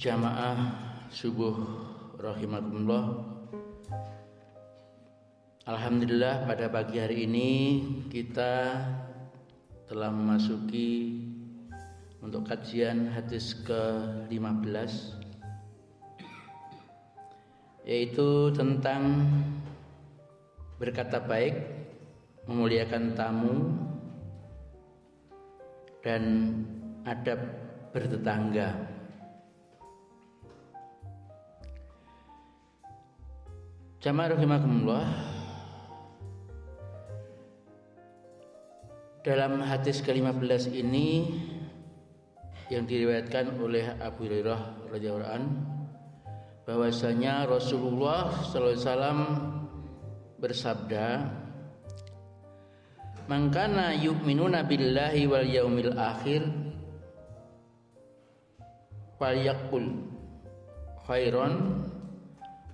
Jamaah subuh rahimakumullah. Alhamdulillah pada pagi hari ini kita telah memasuki untuk kajian hadis ke-15, yaitu tentang berkata baik, memuliakan tamu, dan adab bertetangga. Jamaah rahimakumullah, dalam hadis ke-15 ini yang diriwayatkan oleh Abu Hurairah radhiyallahu anhu, bahwasanya Rasulullah sallallahu alaihi wasallam bersabda, "Man kana yu'minuna billahi wal yaumil akhir falyaqul khairan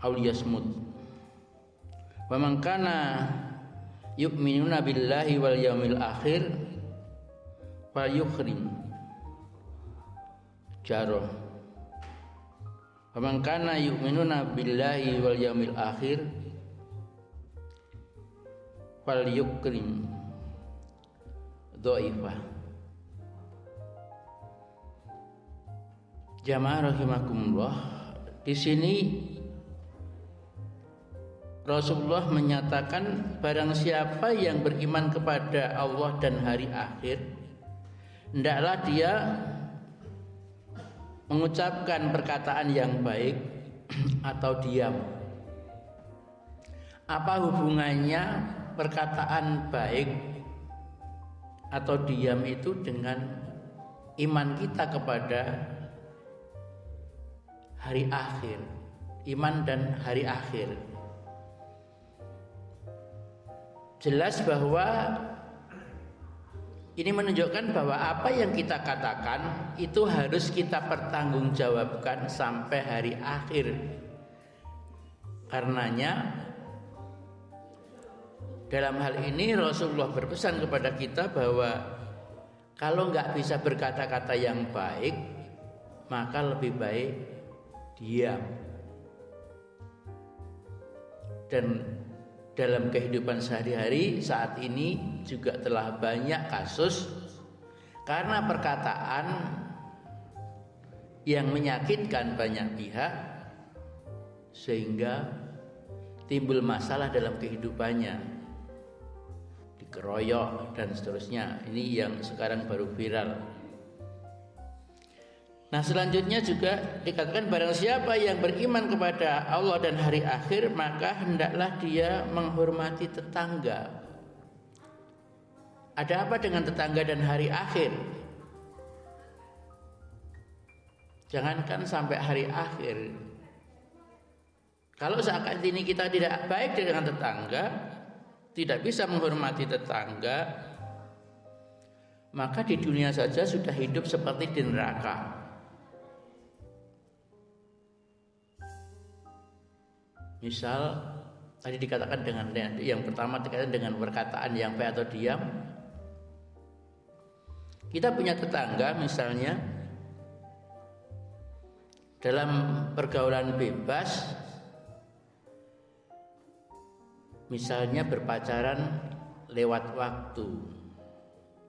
aw liyasmut. Wa man kana yu'minuna billahi wal yaumil akhir falyukrim jarah. Wa man kana yu'minuna billahi wal yaumil akhir falyukrim dhaifah." Jamaah rahimakumullah, di sini Rasulullah menyatakan barang siapa yang beriman kepada Allah dan hari akhir, hendaklah dia mengucapkan perkataan yang baik atau diam. Apa hubungannya perkataan baik atau diam itu dengan iman kita kepada hari akhir, iman dan hari akhir? Jelas bahwa ini menunjukkan bahwa apa yang kita katakan itu harus kita pertanggungjawabkan sampai hari akhir. Karenanya dalam hal ini Rasulullah berpesan kepada kita bahwa kalau nggak bisa berkata-kata yang baik, maka lebih baik diam. Dan dalam kehidupan sehari-hari saat ini juga telah banyak kasus karena perkataan yang menyakitkan banyak pihak sehingga timbul masalah dalam kehidupannya, dikeroyok dan seterusnya. Ini yang sekarang baru viral. Nah, selanjutnya juga dikatakan barang siapa yang beriman kepada Allah dan hari akhir, maka hendaklah dia menghormati tetangga. Ada apa dengan tetangga dan hari akhir? Jangankan sampai hari akhir, kalau saat ini kita tidak baik dengan tetangga, tidak bisa menghormati tetangga, maka di dunia saja sudah hidup seperti di neraka. Misal tadi dikatakan dengan yang pertama dikatakan dengan perkataan yang baik atau diam. Kita punya tetangga misalnya dalam pergaulan bebas, misalnya berpacaran lewat waktu.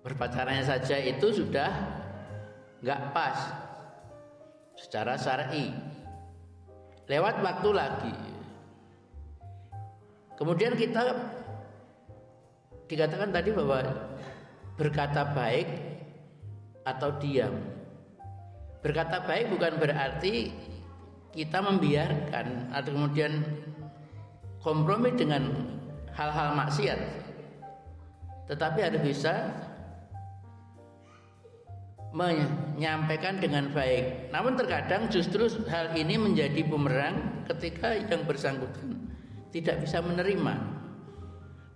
Berpacarannya saja itu sudah nggak pas secara syar'i. Lewat waktu lagi. Kemudian kita dikatakan tadi bahwa berkata baik atau diam. Berkata baik bukan berarti kita membiarkan atau kemudian kompromi dengan hal-hal maksiat, tetapi harus bisa menyampaikan dengan baik. Namun terkadang justru hal ini menjadi bumerang ketika yang bersangkutan tidak bisa menerima.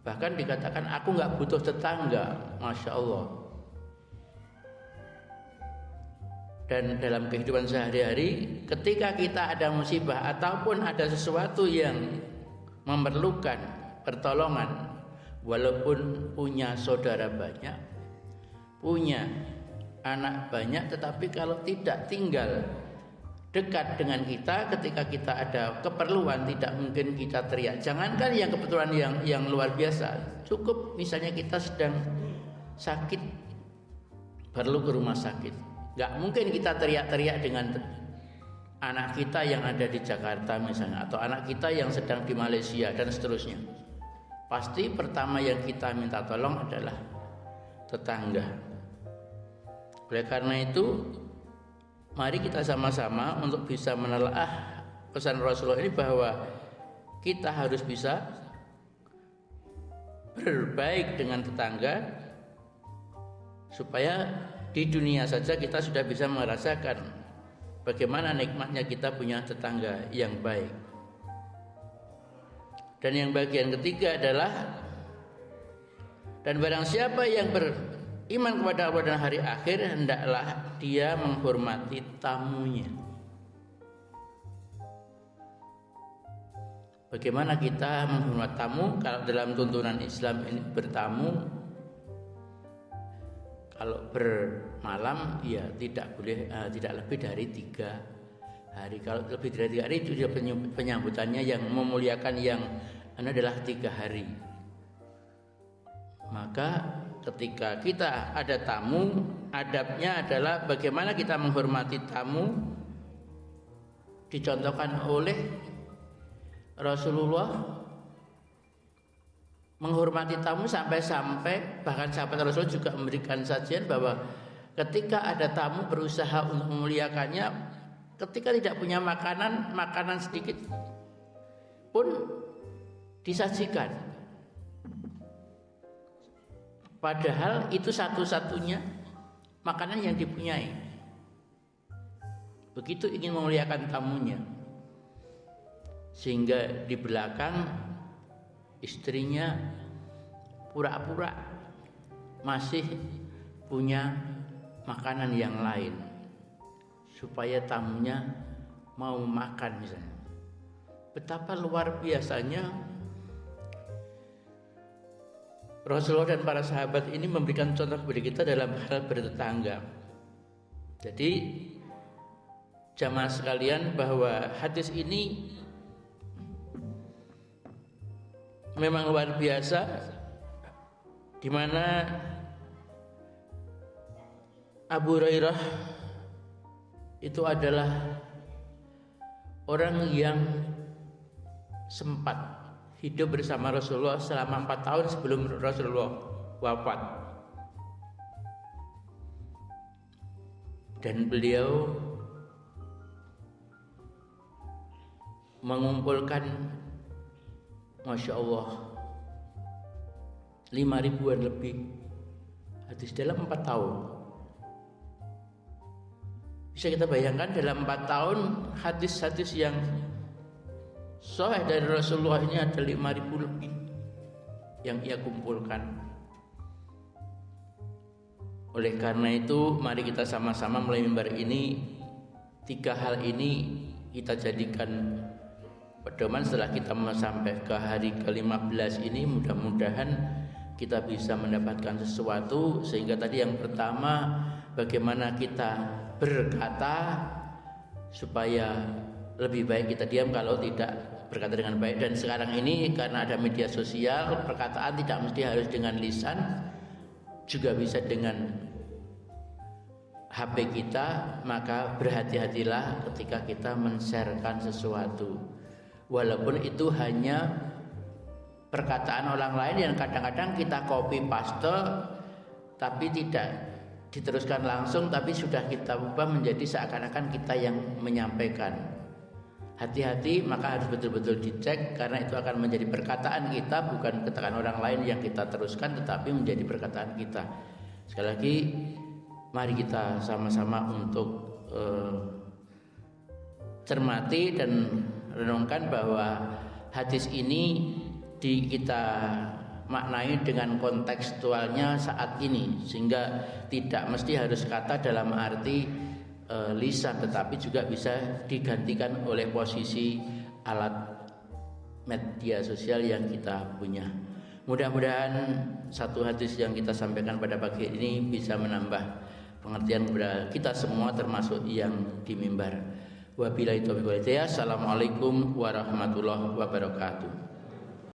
Bahkan dikatakan aku nggak butuh tetangga, masya Allah. Dan dalam kehidupan sehari-hari, ketika kita ada musibah ataupun ada sesuatu yang memerlukan pertolongan, walaupun punya saudara banyak, punya anak banyak, tetapi kalau tidak tinggal dekat dengan kita, ketika kita ada keperluan tidak mungkin kita teriak. Jangankan yang kebetulan yang luar biasa, cukup misalnya kita sedang sakit, perlu ke rumah sakit, nggak mungkin kita teriak-teriak dengan anak kita yang ada di Jakarta misalnya, atau anak kita yang sedang di Malaysia dan seterusnya. Pasti pertama yang kita minta tolong adalah tetangga. Oleh karena itu, mari kita sama-sama untuk bisa menelaah pesan Rasulullah ini, bahwa kita harus bisa berbaik dengan tetangga, supaya di dunia saja kita sudah bisa merasakan bagaimana nikmatnya kita punya tetangga yang baik. Dan yang bagian ketiga adalah, dan barang siapa yang beriman kepada Allah dan hari akhir, hendaklah dia menghormati tamunya. Bagaimana kita menghormati tamu? Kalau dalam tuntunan Islam ini bertamu, kalau bermalam ya tidak boleh tidak lebih dari 3 hari. Kalau lebih dari 3 hari itu dia penyambutannya yang memuliakan yang adalah 3 hari. Maka ketika kita ada tamu, adabnya adalah bagaimana kita menghormati tamu, dicontohkan oleh Rasulullah. Menghormati tamu sampai-sampai bahkan sahabat Rasul juga memberikan sajian bahwa ketika ada tamu berusaha untuk memuliakannya, ketika tidak punya makanan sedikit pun disajikan, padahal itu satu-satunya makanan yang dipunyai. Begitu ingin memuliakan tamunya, sehingga di belakang istrinya pura-pura masih punya makanan yang lain, supaya tamunya mau makan misalnya. Betapa luar biasanya Rasulullah dan para sahabat ini memberikan contoh kepada kita dalam hal bertetangga. Jadi jamaah sekalian, bahwa hadis ini memang luar biasa, di mana Abu Hurairah itu adalah orang yang sempat hidup bersama Rasulullah selama 4 tahun sebelum Rasulullah wafat, dan beliau mengumpulkan Masya Allah 5.000-an lebih hadis dalam 4 tahun. Bisa kita bayangkan dalam 4 tahun hadis-hadis yang sahih dari Rasulullah ini ada 5.000 lebih yang ia kumpulkan. Oleh karena itu, mari kita sama-sama mulai mimbar ini, 3 hal ini kita jadikan pedoman setelah kita sampai ke hari ke-15 ini. Mudah-mudahan kita bisa mendapatkan sesuatu. Sehingga tadi yang pertama, bagaimana kita berkata supaya lebih baik kita diam kalau tidak berkata dengan baik. Dan sekarang ini karena ada media sosial, perkataan tidak mesti harus dengan lisan, juga bisa dengan HP kita. Maka berhati-hatilah ketika kita men-sharekan sesuatu, walaupun itu hanya perkataan orang lain yang kadang-kadang kita copy paste tapi tidak diteruskan langsung, tapi sudah kita ubah menjadi seakan-akan kita yang menyampaikan. Hati-hati, maka harus betul-betul dicek, karena itu akan menjadi perkataan kita, bukan perkataan orang lain yang kita teruskan, tetapi menjadi perkataan kita. Sekali lagi, mari kita sama-sama untuk cermati dan renungkan bahwa hadis ini kita maknai dengan kontekstualnya saat ini, sehingga tidak mesti harus kata dalam arti lisan, tetapi juga bisa digantikan oleh posisi alat media sosial yang kita punya. Mudah-mudahan satu hadis yang kita sampaikan pada pagi ini bisa menambah pengertian kepada kita semua, termasuk yang di mimbar. Wabillahi taufiq wal hidayah. Assalamualaikum warahmatullahi wabarakatuh.